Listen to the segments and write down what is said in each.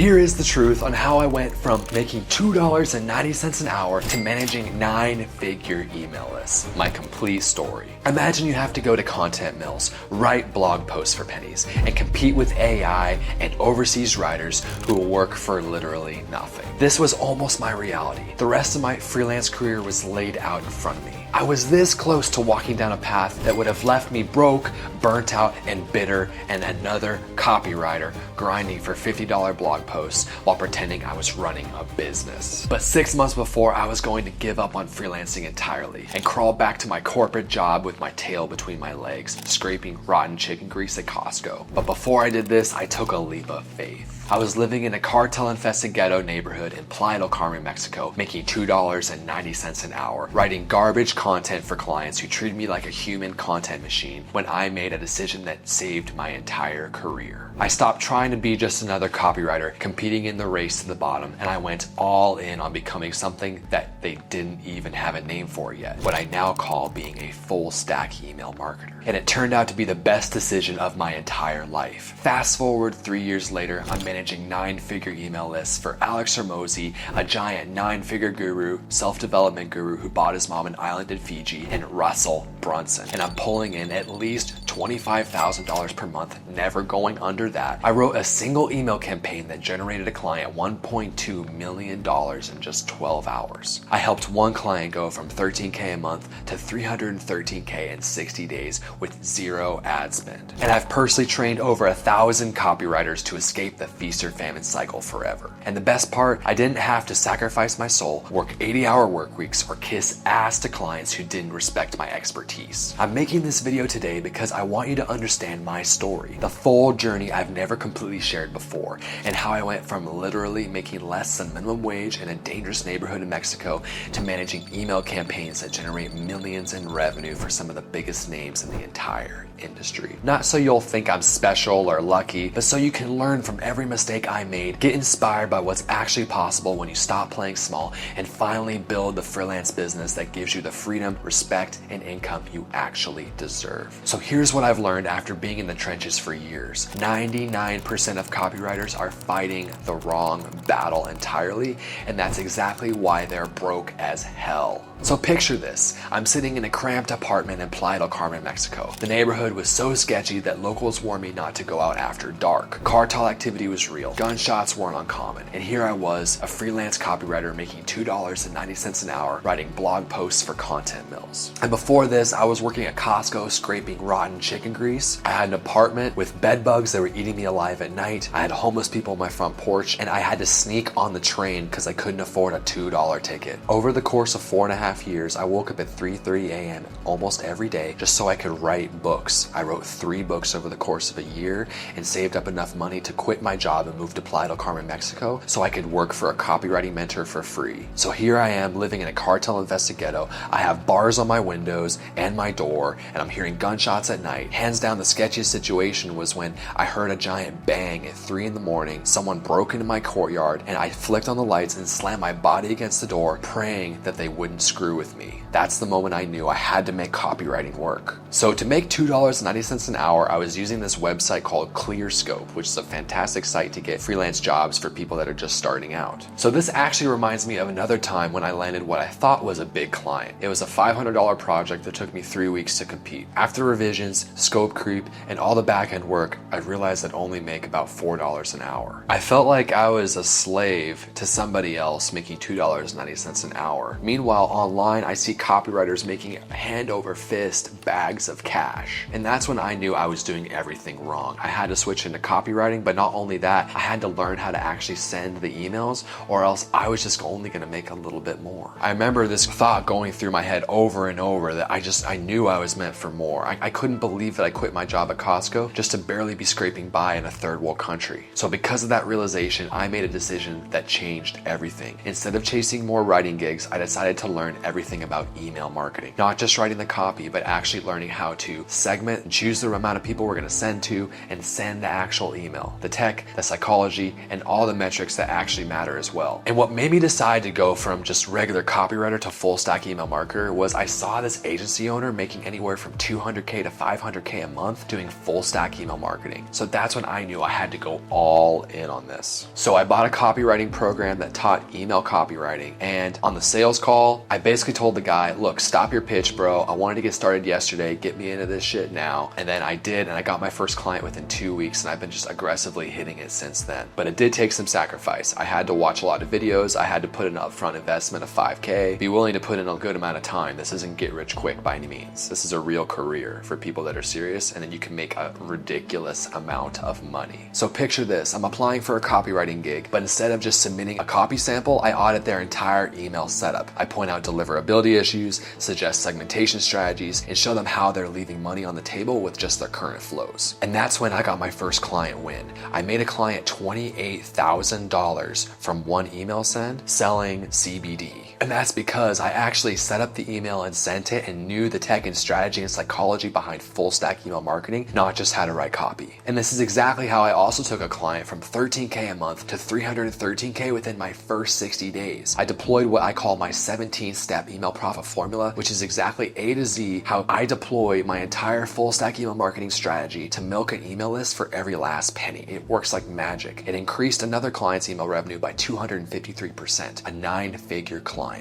Here is the truth on how I went from making $2.90 an hour to managing 9-figure email lists. My complete story. Imagine you have to go to content mills, write blog posts for pennies, and compete with AI and overseas writers who will work for literally nothing. This was almost my reality. The rest of my freelance career was laid out in front of me. I was this close to walking down a path that would have left me broke, burnt out, and bitter, and another copywriter grinding for $50 blog posts while pretending I was running a business. But 6 months before, I was going to give up on freelancing entirely and crawl back to my corporate job with my tail between my legs, scraping rotten chicken grease at Costco. But before I did this, I took a leap of faith. I was living in a cartel-infested ghetto neighborhood in Playa del Carmen, Mexico, making $2.90 an hour, writing garbage content for clients who treated me like a human content machine when I made a decision that saved my entire career. I stopped trying to be just another copywriter competing in the race to the bottom, and I went all in on becoming something that they didn't even have a name for yet, what I now call being a full-stack email marketer. And it turned out to be the best decision of my entire life. Fast forward 3 years later, I'm managing 9-figure email lists for Alex Hormozi, a giant 9-figure guru, self-development guru who bought his mom an island in Fiji, and Russell Brunson. And I'm pulling in at least $25,000 per month, never going under that. I wrote a single email campaign that generated a client $1.2 million in just 12 hours. I helped one client go from $13K a month to $313K in 60 days with zero ad spend. And I've personally trained over 1,000 copywriters to escape the feast or famine cycle forever. And the best part, I didn't have to sacrifice my soul, work 80-hour work weeks, or kiss ass to clients who didn't respect my expertise. I'm making this video today because I want you to understand my story, the full journey I've never completely shared before, and how I went from literally making less than minimum wage in a dangerous neighborhood in Mexico to managing email campaigns that generate millions in revenue for some of the biggest names in the entire industry. Not so you'll think I'm special or lucky, but so you can learn from every mistake I made, get inspired by what's actually possible when you stop playing small, and finally build the freelance business that gives you the freedom, respect, and income you actually deserve. So here's what I've learned after being in the trenches for years. 99% of copywriters are fighting the wrong battle entirely, and that's exactly why they're broke as hell. So picture this. I'm sitting in a cramped apartment in Playa del Carmen, Mexico. The neighborhood was so sketchy that locals warned me not to go out after dark. Cartel activity was real. Gunshots weren't uncommon. And here I was, a freelance copywriter making $2.90 an hour, writing blog posts for content mills. And before this, I was working at Costco scraping rotten chicken grease. I had an apartment with bed bugs that were eating me alive at night. I had homeless people on my front porch, and I had to sneak on the train because I couldn't afford a $2 ticket. Over the course of 4.5 years, I woke up at 3:30 a.m. almost every day just so I could write books. I wrote 3 books over the course of a year and saved up enough money to quit my job and move to Playa del Carmen, Mexico so I could work for a copywriting mentor for free. So here I am living in a cartel-infested ghetto. I have bars on my windows and my door, and I'm hearing gunshots at night. Hands down, the sketchiest situation was when I heard a giant bang at 3 in the morning. Someone broke into my courtyard, and I flicked on the lights and slammed my body against the door, praying that they wouldn't screw with me. That's the moment I knew I had to make copywriting work. So to make $2.90 an hour, I was using this website called ClearScope, which is a fantastic site to get freelance jobs for people that are just starting out. So this actually reminds me of another time when I landed what I thought was a big client. It was a $500 project that took me 3 weeks to complete. After revisions, scope creep, and all the back-end work, I realized I'd only make about $4 an hour. I felt like I was a slave to somebody else making $2.90 an hour. Meanwhile, online, I see copywriters making hand over fist bags of cash. And that's when I knew I was doing everything wrong. I had to switch into copywriting, but not only that, I had to learn how to actually send the emails, or else I was just only gonna make a little bit more. I remember this thought going through my head over and over that I knew I was meant for more. I couldn't believe that I quit my job at Costco just to barely be scraping by in a third world country. So because of that realization, I made a decision that changed everything. Instead of chasing more writing gigs, I decided to learn everything about email marketing. Not just writing the copy, but actually learning how to segment and choose the amount of people we're gonna send to and send the actual email. The tech, the psychology, and all the metrics that actually matter as well. And what made me decide to go from just regular copywriter to full stack email marketer was I saw this agency owner making anywhere from $200K to $500K 500K a month doing full stack email marketing. So that's when I knew I had to go all in on this. So I bought a copywriting program that taught email copywriting. And on the sales call, I basically told the guy, look, stop your pitch, bro. I wanted to get started yesterday. Get me into this shit now. And then I did, and I got my first client within 2 weeks, and I've been just aggressively hitting it since then. But it did take some sacrifice. I had to watch a lot of videos. I had to put in an upfront investment of 5K, be willing to put in a good amount of time. This isn't get rich quick by any means. This is a real career for people that are serious, and then you can make a ridiculous amount of money. So picture this, I'm applying for a copywriting gig, but instead of just submitting a copy sample, I audit their entire email setup. I point out deliverability issues, suggest segmentation strategies, and show them how they're leaving money on the table with just their current flows. And that's when I got my first client win. I made a client $28,000 from one email send selling CBD. And that's because I actually set up the email and sent it and knew the tech and strategy and psychology behind full stack email marketing, not just how to write copy. And this is exactly how I also took a client from 13K a month to 313K within my first 60 days. I deployed what I call my 17-step email profit formula, which is exactly A to Z how I deploy my entire full stack email marketing strategy to milk an email list for every last penny. It works like magic. It increased another client's email revenue by 253%, a 9-figure client.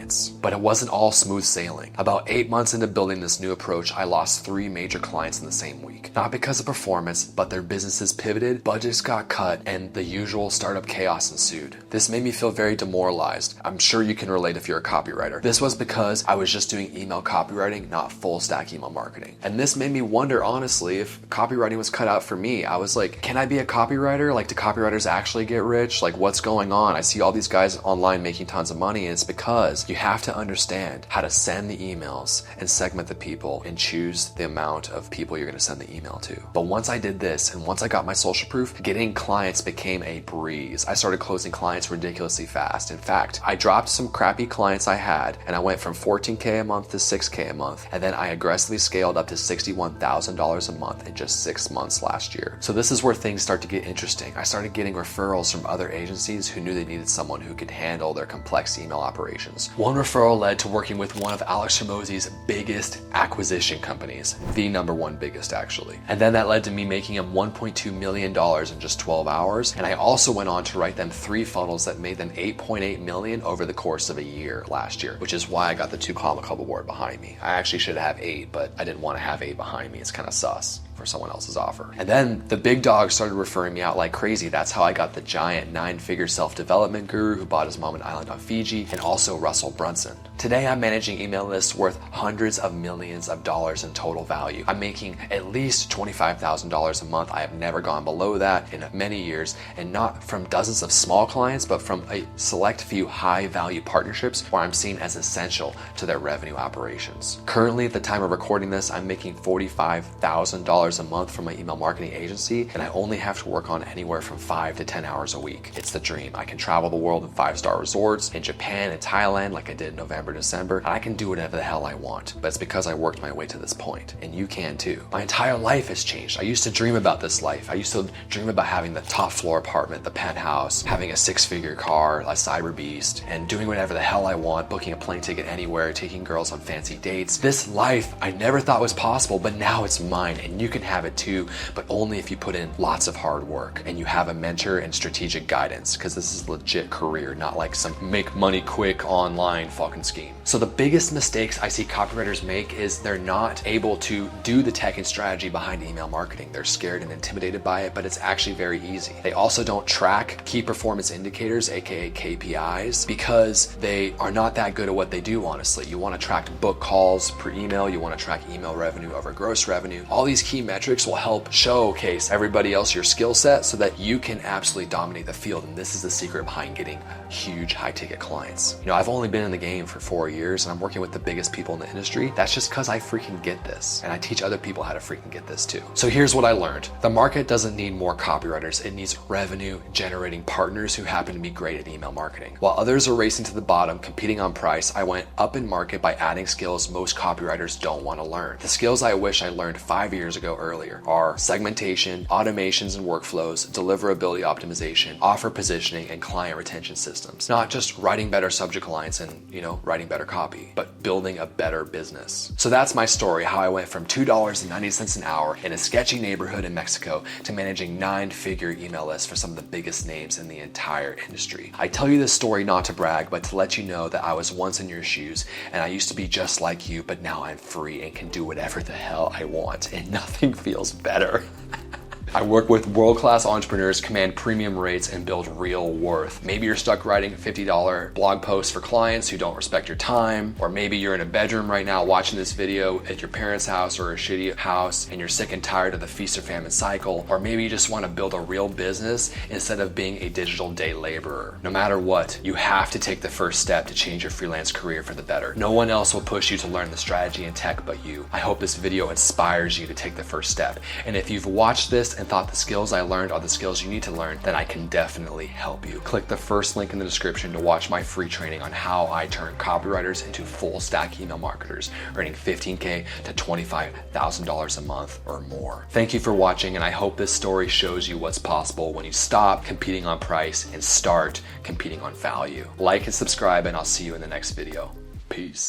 But it wasn't all smooth sailing. About 8 months into building this new approach, I lost 3 major clients in the same week. Not because of performance, but their businesses pivoted, budgets got cut, and the usual startup chaos ensued. This made me feel very demoralized. I'm sure you can relate if you're a copywriter. This was because I was just doing email copywriting, not full stack email marketing. And this made me wonder, honestly, if copywriting was cut out for me. I was like, can I be a copywriter? Like, do copywriters actually get rich? Like, what's going on? I see all these guys online making tons of money, and it's because you have to understand how to send the emails and segment the people and choose the amount of people you're going to send the email to. But once I did this and once I got my social proof, getting clients became a breeze. I started closing clients ridiculously fast. In fact, I dropped some crappy clients I had and I went from 14K a month to 6K a month. And then I aggressively scaled up to $61,000 a month in just 6 months last year. So this is where things start to get interesting. I started getting referrals from other agencies who knew they needed someone who could handle their complex email operations. One referral led to working with one of Alex Hormozi's biggest acquisition companies, the #1 biggest actually. And then that led to me making him $1.2 million in just 12 hours. And I also went on to write them 3 funnels that made them $8.8 million over the course of a year last year, which is why I got the 2 Comma Club award behind me. I actually should have 8, but I didn't want to have 8 behind me. It's kind of sus for someone else's offer. And then the big dogs started referring me out like crazy. That's how I got the giant 9-figure self-development guru who bought his mom an island on Fiji, and also Russell Brunson. Today I'm managing email lists worth hundreds of millions of dollars in total value. I'm making at least $25,000 a month. I have never gone below that in many years, and not from dozens of small clients, but from a select few high value partnerships where I'm seen as essential to their revenue operations. Currently, at the time of recording this, I'm making $45,000 a month from my email marketing agency, and I only have to work on anywhere from 5 to 10 hours a week. It's the dream. I can travel the world in 5-star resorts in Japan and Thailand like I did in November, December, and I can do whatever the hell I want. But it's because I worked my way to this point, and you can too. My entire life has changed. I used to dream about this life. I used to dream about having the top floor apartment, the penthouse, having a 6-figure car, a cyber beast, and doing whatever the hell I want, booking a plane ticket anywhere, taking girls on fancy dates. This life I never thought was possible, but now it's mine, and you can have it too, but only if you put in lots of hard work and you have a mentor and strategic guidance, because this is a legit career, not like some make money quick online fucking scheme. So the biggest mistakes I see copywriters make is they're not able to do the tech and strategy behind email marketing. They're scared and intimidated by it, but it's actually very easy. They also don't track key performance indicators, aka KPIs, because they are not that good at what they do, honestly. You want to track book calls per email, you want to track email revenue over gross revenue. All these key metrics will help showcase everybody else your skill set so that you can absolutely dominate the field. And this is the secret behind getting huge high ticket clients. You know, I've only been in the game for 4 years and I'm working with the biggest people in the industry. That's just because I freaking get this, and I teach other people how to freaking get this too. So here's what I learned. The market doesn't need more copywriters. It needs revenue generating partners who happen to be great at email marketing. While others are racing to the bottom, competing on price, I went up in market by adding skills most copywriters don't want to learn. The skills I wish I learned 5 years ago ago earlier are segmentation, automations and workflows, deliverability optimization, offer positioning, and client retention systems. Not just writing better subject lines and, writing better copy, but building a better business. So that's my story, how I went from $2.90 an hour in a sketchy neighborhood in Mexico to managing 9-figure email lists for some of the biggest names in the entire industry. I tell you this story not to brag, but to let you know that I was once in your shoes and I used to be just like you, but now I'm free and can do whatever the hell I want, and nothing feels better. I work with world-class entrepreneurs, command premium rates, and build real worth. Maybe you're stuck writing $50 blog posts for clients who don't respect your time, or maybe you're in a bedroom right now watching this video at your parents' house or a shitty house and you're sick and tired of the feast or famine cycle, or maybe you just want to build a real business instead of being a digital day laborer. No matter what, you have to take the first step to change your freelance career for the better. No one else will push you to learn the strategy and tech but you. I hope this video inspires you to take the first step. And if you've watched this and thought the skills I learned are the skills you need to learn, then I can definitely help you. Click the first link in the description to watch my free training on how I turn copywriters into full stack email marketers, earning $15,000 to $25,000 a month or more. Thank you for watching, and I hope this story shows you what's possible when you stop competing on price and start competing on value. Like and subscribe, and I'll see you in the next video. Peace.